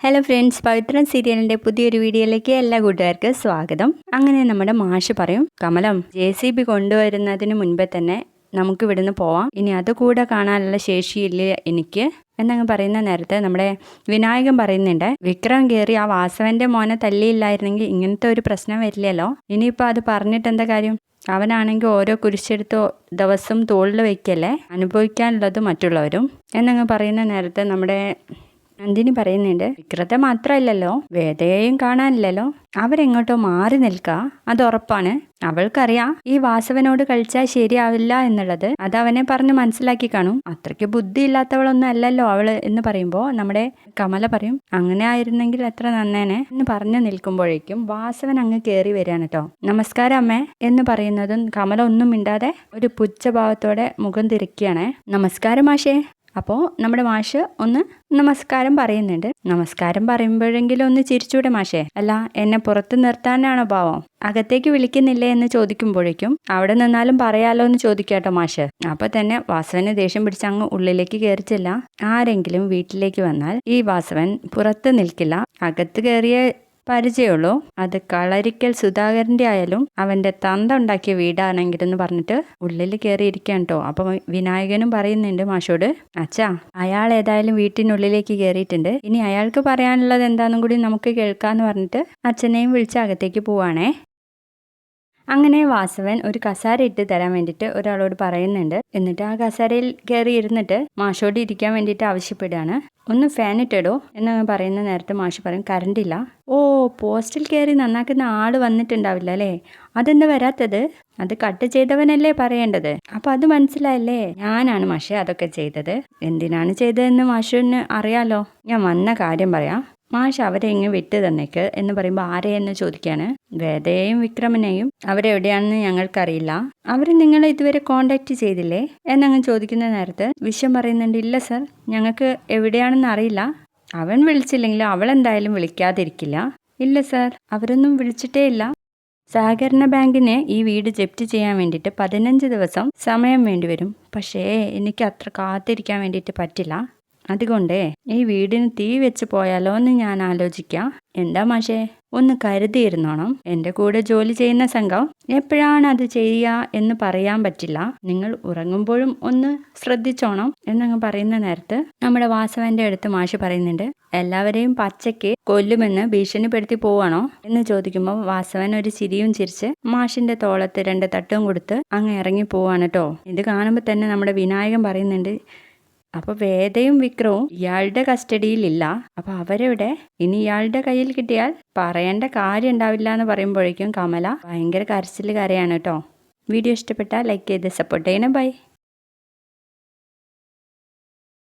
Hello friends, Pavithran സീരിയലിൻ്റെ പുതിയൊരു വീഡിയോയിലേക്ക് എല്ലാ കൂട്ടുകാർക്കും സ്വാഗതം. അങ്ങനെ നമ്മുടെ മാഷ് പറയും, കമലം JCB കൊണ്ടുവരുന്നതിന് മുൻപേ തന്നെ നമുക്ക് ഇവിടുന്ന് പോവാം, ഇനി അതുകൂടെ കാണാനുള്ള ശേഷിയില്ല എനിക്ക് എന്നങ്ങ് പറയുന്ന നേരത്തെ നമ്മുടെ വിനായകൻ പറയുന്നുണ്ട്, വിക്രം കയറി ആ വാസവന്റെ മോനെ തല്ലിയില്ലായിരുന്നെങ്കിൽ ഇങ്ങനത്തെ ഒരു പ്രശ്നം വരില്ലല്ലോ. ഇനിയിപ്പോൾ അത് പറഞ്ഞിട്ട് എന്താ കാര്യം? അവനാണെങ്കിൽ ഓരോ കുരിശെടുത്ത് ദിവസം തോളിൽ വയ്ക്കല്ലേ, അനുഭവിക്കാനുള്ളത് മറ്റുള്ളവരും എന്നങ്ങ് പറയുന്ന നേരത്തെ നമ്മുടെ നന്ദിനി പറയുന്നുണ്ട്, വിക്രത്തെ മാത്രമല്ലല്ലോ, വേദയെയും കാണാനില്ലല്ലോ, അവരെങ്ങോട്ടോ മാറി നിൽക്കുക, അത് ഉറപ്പാണ്. അവൾക്കറിയാം ഈ വാസവനോട് കഴിച്ചാൽ ശരിയാവില്ല എന്നുള്ളത്, അത് അവനെ പറഞ്ഞ് മനസ്സിലാക്കി കാണും. അത്രയ്ക്ക് ബുദ്ധി ഇല്ലാത്തവളൊന്നും അല്ലല്ലോ അവള് എന്ന് പറയുമ്പോൾ നമ്മുടെ കമല പറയും, അങ്ങനെ ആയിരുന്നെങ്കിൽ എത്ര നന്നേനെ എന്ന് പറഞ്ഞു നിൽക്കുമ്പോഴേക്കും വാസവൻ അങ്ങ് കയറി വരികയാണ് കേട്ടോ. നമസ്കാരം അമ്മേ എന്ന് പറയുന്നതും കമല ഒന്നും മിണ്ടാതെ ഒരു പുച്ഛഭാവത്തോടെ മുഖം തിരിക്കുകയാണ്. നമസ്കാരം മാഷേ. അപ്പോൾ നമ്മുടെ മാഷ് ഒന്ന് നമസ്കാരം പറയുന്നുണ്ട്. നമസ്കാരം പറയുമ്പോഴെങ്കിലും ഒന്ന് ചിരിച്ചൂടെ മാഷേ? അല്ല, എന്നെ പുറത്ത് നിർത്താനാണോ ഭാവം? അകത്തേക്ക് വിളിക്കുന്നില്ലേ എന്ന് ചോദിക്കുമ്പോഴേക്കും അവിടെ നിന്നാലും പറയാലോ എന്ന് ചോദിക്കാട്ടോ മാഷ്. അപ്പൊ തന്നെ വാസവന് ദേഷ്യം പിടിച്ച് അങ്ങ് ഉള്ളിലേക്ക് കയറിച്ചില്ല. ആരെങ്കിലും വീട്ടിലേക്ക് വന്നാൽ ഈ വാസവൻ പുറത്ത് നിൽക്കില്ല, അകത്ത് കയറിയ പരിചയമുള്ളൂ. അത് കളരിക്കൽ സുധാകരന്റെ ആയാലും അവന്റെ തന്ത ഉണ്ടാക്കിയ വീടാണെങ്കിലെന്ന് പറഞ്ഞിട്ട് ഉള്ളിൽ കയറിയിരിക്കാൻ കേട്ടോ. അപ്പൊ വിനായകനും പറയുന്നുണ്ട് മാഷോട്, അച്ഛാ അയാൾ ഏതായാലും വീട്ടിനുള്ളിലേക്ക് കയറിയിട്ടുണ്ട്, ഇനി അയാൾക്ക് പറയാനുള്ളത് എന്താണെന്നും കൂടി നമുക്ക് കേൾക്കാന്ന് പറഞ്ഞിട്ട് അച്ഛനെയും വിളിച്ച് അകത്തേക്ക് പോവാണേ. അങ്ങനെ വാസവൻ ഒരു കസാര ഇട്ട് തരാൻ വേണ്ടിയിട്ട് ഒരാളോട് പറയുന്നുണ്ട്. എന്നിട്ട് ആ കസാരയിൽ കയറി ഇരുന്നിട്ട് മാഷോട് ഇരിക്കാൻ വേണ്ടിയിട്ട് ആവശ്യപ്പെടുകയാണ്. ഒന്ന് ഫാൻ ഇട്ടിടോ എന്ന് പറയുന്ന നേരത്തെ മാഷ് പറയും, കറണ്ട് ഇല്ല. ഓ, പോസ്റ്റിൽ കയറി നന്നാക്കുന്ന ആള് വന്നിട്ടുണ്ടാവില്ല അല്ലേ? അതെന്താ വരാത്തത്? അത് കട്ട് ചെയ്തവനല്ലേ പറയേണ്ടത്. അപ്പൊ അത് മനസ്സിലായല്ലേ? ഞാനാണ് മാഷെ അതൊക്കെ ചെയ്തത്. എന്തിനാണ് ചെയ്തതെന്ന് മാഷിന് അറിയാലോ. ഞാൻ വന്ന കാര്യം പറയാം. മാഷ് അവരെ ഇങ്ങ് വിട്ടു തന്നേക്ക് എന്ന് പറയുമ്പോൾ ആരെയെന്ന് ചോദിക്കാണ്. വേദയെയും വിക്രമനെയും. അവരെവിടെയാണെന്ന് ഞങ്ങൾക്കറിയില്ല. അവർ നിങ്ങളെ ഇതുവരെ കോണ്ടാക്ട് ചെയ്തില്ലേ എന്നങ്ങ് ചോദിക്കുന്ന നേരത്ത് വിശ്വം പറയുന്നുണ്ട്, ഇല്ല സർ, ഞങ്ങൾക്ക് എവിടെയാണെന്ന് അറിയില്ല. അവൻ വിളിച്ചില്ലെങ്കിലും അവൾ എന്തായാലും വിളിക്കാതിരിക്കില്ല. ഇല്ല സർ, അവരൊന്നും വിളിച്ചിട്ടേ ഇല്ല. സഹകരണ ബാങ്കിന് ഈ വീട് ജപ്തി ചെയ്യാൻ വേണ്ടിയിട്ട് 15 ദിവസം സമയം വേണ്ടിവരും. പക്ഷേ എനിക്ക് അത്ര കാത്തിരിക്കാൻ വേണ്ടിയിട്ട് പറ്റില്ല. അതുകൊണ്ടേ ഈ വീടിന് തീ വെച്ച് പോയാലോ എന്ന് ഞാൻ ആലോചിക്കാം. എന്താ മാഷേ, ഒന്ന് കരുതിയിരുന്നോണം. എൻ്റെ കൂടെ ജോലി ചെയ്യുന്ന സംഘം എപ്പോഴാണ് അത് ചെയ്യുക എന്ന് പറയാൻ പറ്റില്ല. നിങ്ങൾ ഉറങ്ങുമ്പോഴും ഒന്ന് ശ്രദ്ധിച്ചോണം എന്നങ്ങ് പറയുന്ന നേരത്ത് നമ്മുടെ വാസവന്റെ അടുത്ത് മാഷ് പറയുന്നുണ്ട്, എല്ലാവരെയും പച്ചയ്ക്ക് കൊല്ലുമെന്ന് ഭീഷണിപ്പെടുത്തി പോവാണോ എന്ന് ചോദിക്കുമ്പോൾ വാസവൻ ഒരു ചിരിയും ചിരിച്ച് മാഷിന്റെ തോളത്ത് 2 തട്ടും കൊടുത്ത് അങ്ങ് ഇറങ്ങി പോവാണ് കേട്ടോ. ഇത് കാണുമ്പോൾ തന്നെ നമ്മുടെ വിനായകൻ പറയുന്നുണ്ട്, അപ്പൊ വേദയും വിക്രവും ഇയാളുടെ കസ്റ്റഡിയിലില്ല. അപ്പൊ അവരെവിടെ? ഇനി ഇയാളുടെ കയ്യിൽ കിട്ടിയാൽ പറയേണ്ട കാര്യം ഉണ്ടാവില്ല എന്ന് പറയുമ്പോഴേക്കും കമല ഭയങ്കര കരച്ചിൽ കരയാണ് കേട്ടോ. വീഡിയോ ഇഷ്ടപ്പെട്ടാൽ ലൈക്ക് ചെയ്ത് സപ്പോർട്ട് ചെയ്യണം. ബൈ.